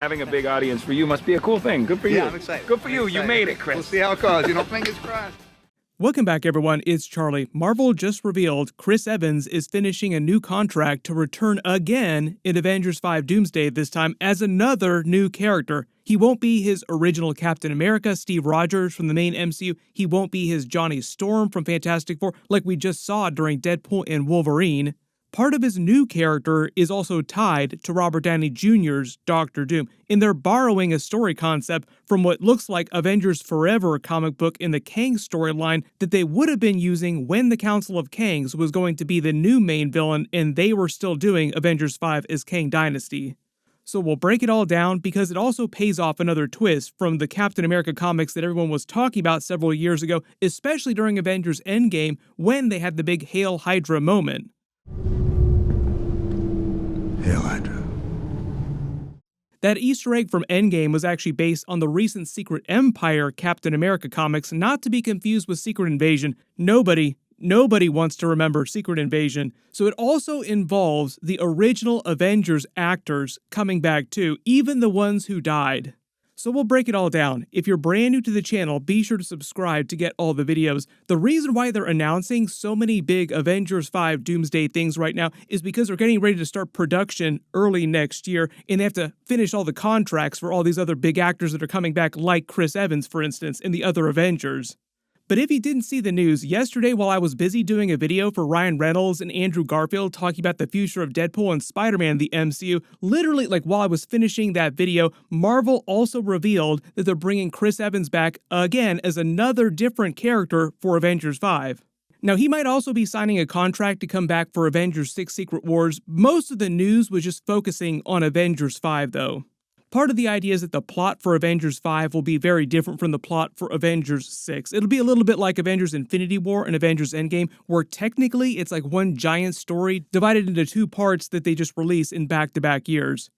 Having a big audience for you must be a cool thing. Good for you. Yeah, I'm excited. Good for you. You made it, Chris. We'll see how it goes. Fingers crossed. Welcome back, everyone. It's Charlie. Marvel just revealed Chris Evans is finishing a new contract to return again in Avengers 5 Doomsday, this time as another new character. He won't be his original Captain America, Steve Rogers from the main MCU. He won't be his Johnny Storm from Fantastic Four, like we just saw during Deadpool and Wolverine. Part of his new character is also tied to Robert Downey Jr.'s Doctor Doom, and they're borrowing a story concept from what looks like Avengers Forever comic book in the Kang storyline that they would have been using when the Council of Kangs was going to be the new main villain and they were still doing Avengers 5 as Kang Dynasty. So we'll break it all down because it also pays off another twist from the Captain America comics that everyone was talking about several years ago, especially during Avengers Endgame when they had the big Hail Hydra moment. Hail Hydra. That Easter egg from Endgame was actually based on the recent Secret Empire Captain America comics, not to be confused with Secret Invasion. Nobody wants to remember Secret Invasion. So it also involves the original Avengers actors coming back too, even the ones who died. So we'll break it all down. If you're brand new to the channel, be sure to subscribe to get all the videos. The reason why they're announcing so many big Avengers 5 Doomsday things right now is because they're getting ready to start production early next year, and they have to finish all the contracts for all these other big actors that are coming back, like Chris Evans, for instance, in the other Avengers. But if you didn't see the news, yesterday while I was busy doing a video for Ryan Reynolds and Andrew Garfield talking about the future of Deadpool and Spider-Man in the MCU, literally while I was finishing that video, Marvel also revealed that they're bringing Chris Evans back again as another different character for Avengers 5. Now, he might also be signing a contract to come back for Avengers 6 Secret Wars. Most of the news was just focusing on Avengers 5 though. Part of the idea is that the plot for Avengers 5 will be very different from the plot for Avengers 6. It'll be a little bit like Avengers Infinity War and Avengers Endgame, where technically it's like one giant story divided into two parts that they just release in back-to-back years.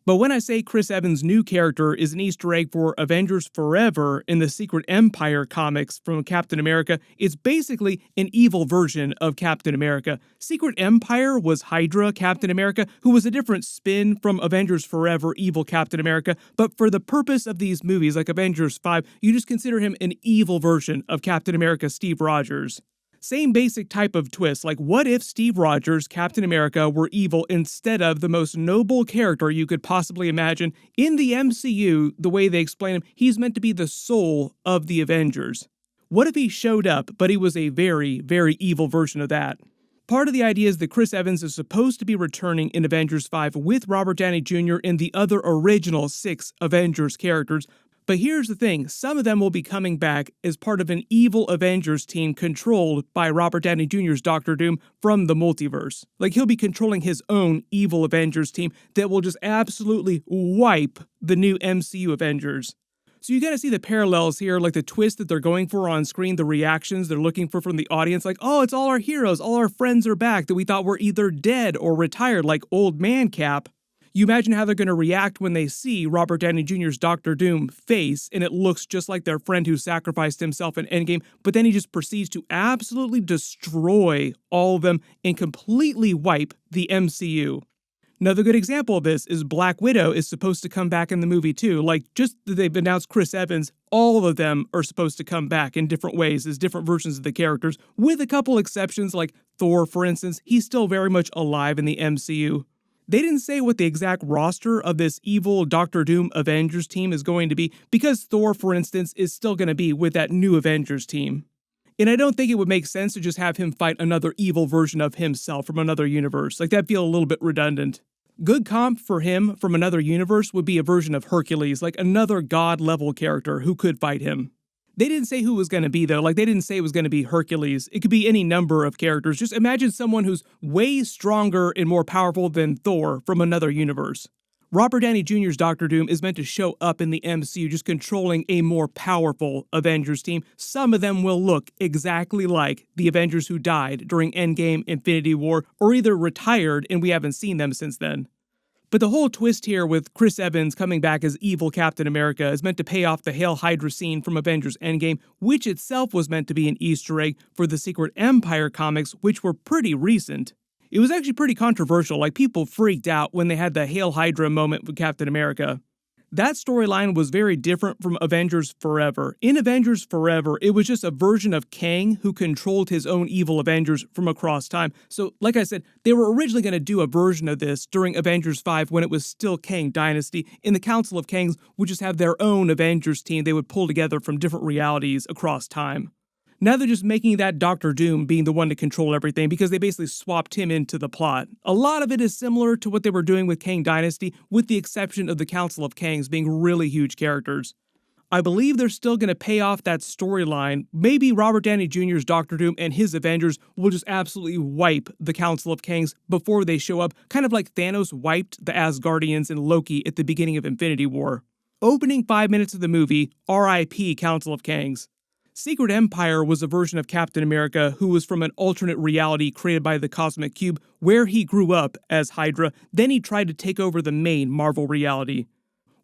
But when I say Chris Evans' new character is an Easter egg for Avengers Forever in the Secret Empire comics from Captain America, it's basically an evil version of Captain America. Secret Empire was Hydra Captain America, who was a different spin from Avengers Forever evil Captain America, but for the purpose of these movies like Avengers 5, you just consider him an evil version of Captain America Steve Rogers. Same basic type of twist, like what if Steve Rogers, Captain America, were evil instead of the most noble character you could possibly imagine? In the MCU, the way they explain him, he's meant to be the soul of the Avengers. What if he showed up, but he was a very, very evil version of that? Part of the idea is that Chris Evans is supposed to be returning in Avengers 5 with Robert Downey Jr. and the other original 6 Avengers characters. But here's the thing, some of them will be coming back as part of an evil Avengers team controlled by Robert Downey Jr.'s Doctor Doom from the multiverse. Like he'll be controlling his own evil Avengers team that will just absolutely wipe the new MCU Avengers. So you gotta see the parallels here, like the twist that they're going for on screen, the reactions they're looking for from the audience, like, oh, it's all our heroes, all our friends are back that we thought were either dead or retired, like Old Man Cap. You imagine how they're going to react when they see Robert Downey Jr.'s Doctor Doom face, and it looks just like their friend who sacrificed himself in Endgame, but then he just proceeds to absolutely destroy all of them and completely wipe the MCU. Another good example of this is Black Widow is supposed to come back in the movie too. Like, just that they've announced Chris Evans, all of them are supposed to come back in different ways as different versions of the characters, with a couple exceptions like Thor, for instance. He's still very much alive in the MCU. They didn't say what the exact roster of this evil Doctor Doom Avengers team is going to be, because Thor, for instance, is still going to be with that new Avengers team. And I don't think it would make sense to just have him fight another evil version of himself from another universe. Like, that'd feel a little bit redundant. Good comp for him from another universe would be a version of Hercules, like another god-level character who could fight him. They didn't say who it was going to be, though. Like, they didn't say it was going to be Hercules. It could be any number of characters. Just imagine someone who's way stronger and more powerful than Thor from another universe. Robert Downey Jr.'s Doctor Doom is meant to show up in the MCU just controlling a more powerful Avengers team. Some of them will look exactly like the Avengers who died during Endgame, Infinity War, or either retired and we haven't seen them since then. But the whole twist here with Chris Evans coming back as evil Captain America is meant to pay off the Hail Hydra scene from Avengers Endgame, which itself was meant to be an Easter egg for the Secret Empire comics, which were pretty recent. It was actually pretty controversial, like people freaked out when they had the Hail Hydra moment with Captain America. That storyline was very different from Avengers Forever. In Avengers Forever, it was just a version of Kang who controlled his own evil Avengers from across time. So, like I said, they were originally going to do a version of this during Avengers 5 when it was still Kang Dynasty. In the Council of Kangs would just have their own Avengers team they would pull together from different realities across time. Now they're just making that Doctor Doom being the one to control everything because they basically swapped him into the plot. A lot of it is similar to what they were doing with Kang Dynasty, with the exception of the Council of Kangs being really huge characters. I believe they're still going to pay off that storyline. Maybe Robert Downey Jr.'s Doctor Doom and his Avengers will just absolutely wipe the Council of Kangs before they show up, kind of like Thanos wiped the Asgardians and Loki at the beginning of Infinity War. Opening 5 minutes of the movie, R.I.P. Council of Kangs. Secret Empire was a version of Captain America who was from an alternate reality created by the Cosmic Cube where he grew up as Hydra, then he tried to take over the main Marvel reality.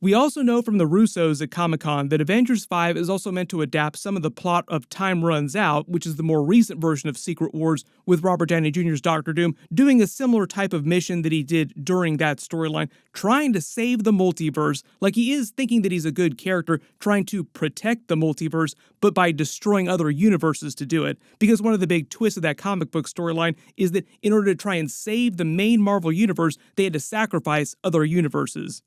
We also know from the Russos at Comic-Con that Avengers 5 is also meant to adapt some of the plot of Time Runs Out, which is the more recent version of Secret Wars with Robert Downey Jr.'s Doctor Doom, doing a similar type of mission that he did during that storyline, trying to save the multiverse, like he is thinking that he's a good character, trying to protect the multiverse, but by destroying other universes to do it. Because one of the big twists of that comic book storyline is that in order to try and save the main Marvel universe, they had to sacrifice other universes.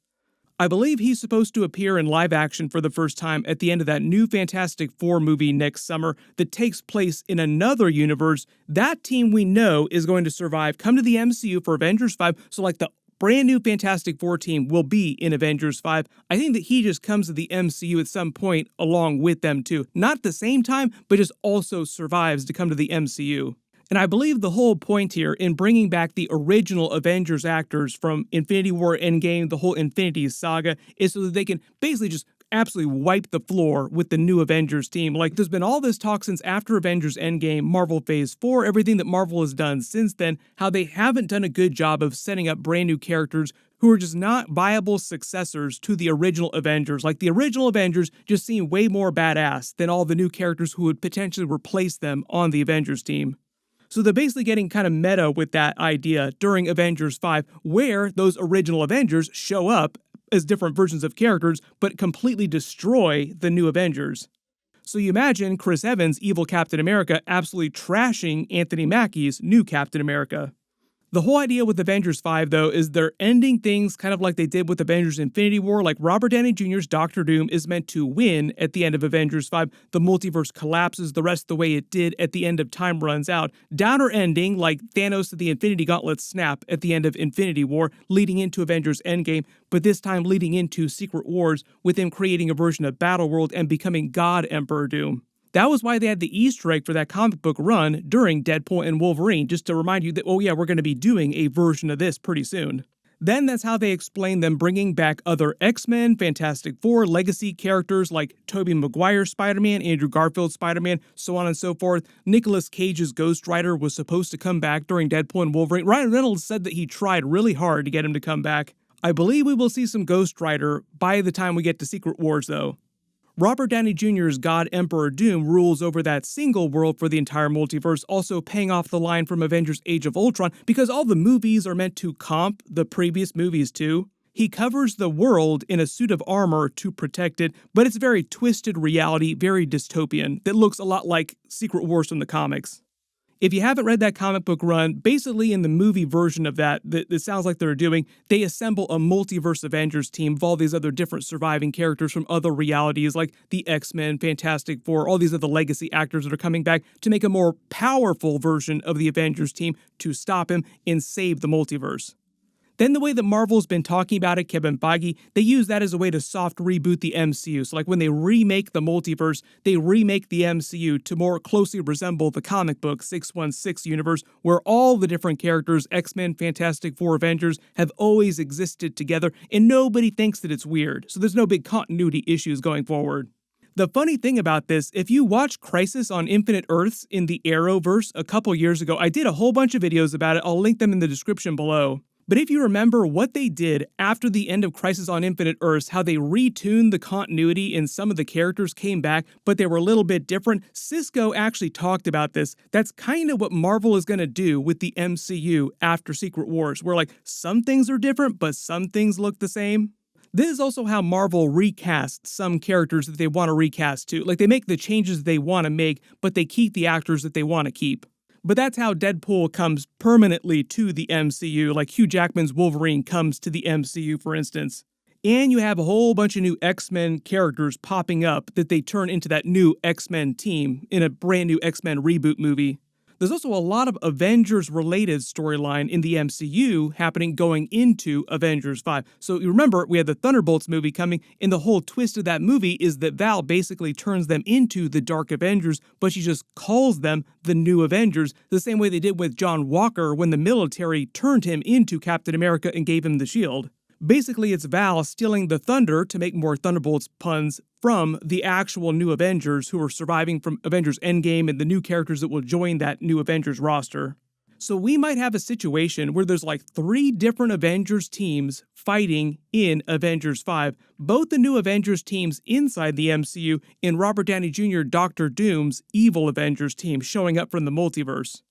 I believe he's supposed to appear in live action for the first time at the end of that new Fantastic Four movie next summer that takes place in another universe. That team we know is going to survive, come to the MCU for Avengers 5, so like the brand new Fantastic Four team will be in Avengers 5. I think that he just comes to the MCU at some point along with them too. Not at the same time, but just also survives to come to the MCU. And I believe the whole point here in bringing back the original Avengers actors from Infinity War Endgame, the whole Infinity Saga, is so that they can basically just absolutely wipe the floor with the new Avengers team. Like, there's been all this talk since after Avengers Endgame, Marvel Phase 4, everything that Marvel has done since then, how they haven't done a good job of setting up brand new characters who are just not viable successors to the original Avengers. Like, the original Avengers just seem way more badass than all the new characters who would potentially replace them on the Avengers team. So they're basically getting kind of meta with that idea during Avengers 5, where those original Avengers show up as different versions of characters, but completely destroy the new Avengers. So you imagine Chris Evans' evil Captain America absolutely trashing Anthony Mackie's new Captain America. The whole idea with Avengers 5, though, is they're ending things kind of like they did with Avengers Infinity War. Like, Robert Downey Jr.'s Doctor Doom is meant to win at the end of Avengers 5. The multiverse collapses the rest of the way it did at the end of Time Runs Out. Downer ending, like Thanos' the Infinity Gauntlet snap at the end of Infinity War, leading into Avengers Endgame, but this time leading into Secret Wars, with him creating a version of Battleworld and becoming God Emperor Doom. That was why they had the Easter egg for that comic book run during Deadpool and Wolverine, just to remind you that, oh yeah, we're going to be doing a version of this pretty soon. Then that's how they explain them bringing back other X-Men, Fantastic Four, legacy characters like Tobey Maguire's Spider-Man, Andrew Garfield's Spider-Man, so on and so forth. Nicolas Cage's Ghost Rider was supposed to come back during Deadpool and Wolverine. Ryan Reynolds said that he tried really hard to get him to come back. I believe we will see some Ghost Rider by the time we get to Secret Wars, though. Robert Downey Jr.'s God Emperor Doom rules over that single world for the entire multiverse, also paying off the line from Avengers Age of Ultron, because all the movies are meant to comp the previous movies too. He covers the world in a suit of armor to protect it, but it's very twisted reality, very dystopian, that looks a lot like Secret Wars from the comics. If you haven't read that comic book run, basically in the movie version of that sounds like they're doing, they assemble a multiverse Avengers team of all these other different surviving characters from other realities like the X-Men, Fantastic Four, all these other legacy actors that are coming back to make a more powerful version of the Avengers team to stop him and save the multiverse. Then the way that Marvel's been talking about it, Kevin Feige, they use that as a way to soft reboot the MCU. So like when they remake the multiverse, they remake the MCU to more closely resemble the comic book 616 universe, where all the different characters, X-Men, Fantastic Four, Avengers, have always existed together, and nobody thinks that it's weird. So there's no big continuity issues going forward. The funny thing about this, if you watch Crisis on Infinite Earths in the Arrowverse a couple years ago, I did a whole bunch of videos about it. I'll link them in the description below. But if you remember what they did after the end of Crisis on Infinite Earths, how they retuned the continuity and some of the characters came back, but they were a little bit different, Cisco actually talked about this. That's kind of what Marvel is going to do with the MCU after Secret Wars, where like some things are different, but some things look the same. This is also how Marvel recasts some characters that they want to recast too. Like, they make the changes they want to make, but they keep the actors that they want to keep. But that's how Deadpool comes permanently to the MCU, like Hugh Jackman's Wolverine comes to the MCU, for instance. And you have a whole bunch of new X-Men characters popping up that they turn into that new X-Men team in a brand new X-Men reboot movie. There's also a lot of Avengers-related storyline in the MCU happening going into Avengers 5. So you remember, we had the Thunderbolts movie coming, and the whole twist of that movie is that Val basically turns them into the Dark Avengers, but she just calls them the New Avengers, the same way they did with John Walker when the military turned him into Captain America and gave him the shield. Basically, it's Val stealing the thunder to make more Thunderbolts puns from the actual New Avengers who are surviving from Avengers Endgame and the new characters that will join that New Avengers roster. So we might have a situation where there's like 3 different Avengers teams fighting in Avengers 5, both the New Avengers teams inside the MCU and Robert Downey Jr. Dr. Doom's evil Avengers team showing up from the multiverse.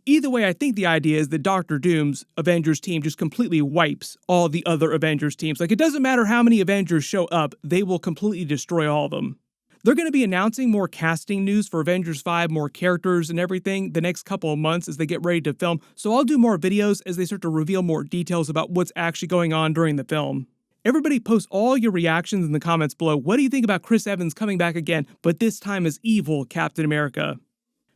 Either way, I think the idea is that Dr. Doom's Avengers team just completely wipes all the other Avengers teams. Like, it doesn't matter how many Avengers show up, they will completely destroy all of them. They're going to be announcing more casting news for Avengers 5, more characters and everything the next couple of months as they get ready to film, so I'll do more videos as they start to reveal more details about what's actually going on during the film. Everybody post all your reactions in the comments below. What do you think about Chris Evans coming back again, but this time as evil Captain America?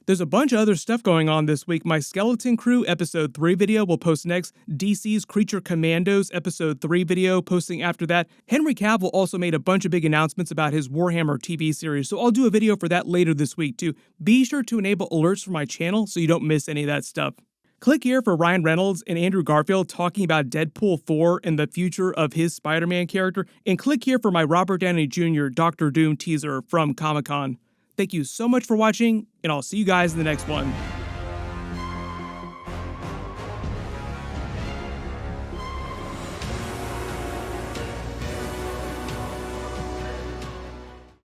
There's a bunch of other stuff going on this week. My Skeleton Crew Episode 3 video will post next. DC's Creature Commandos Episode 3 video posting after that. Henry Cavill also made a bunch of big announcements about his Warhammer TV series, so I'll do a video for that later this week too. Be sure to enable alerts for my channel so you don't miss any of that stuff. Click here for Ryan Reynolds and Andrew Garfield talking about Deadpool 4 and the future of his Spider-Man character, and click here for my Robert Downey Jr. Dr. Doom teaser from Comic-Con. Thank you so much for watching, and I'll see you guys in the next one.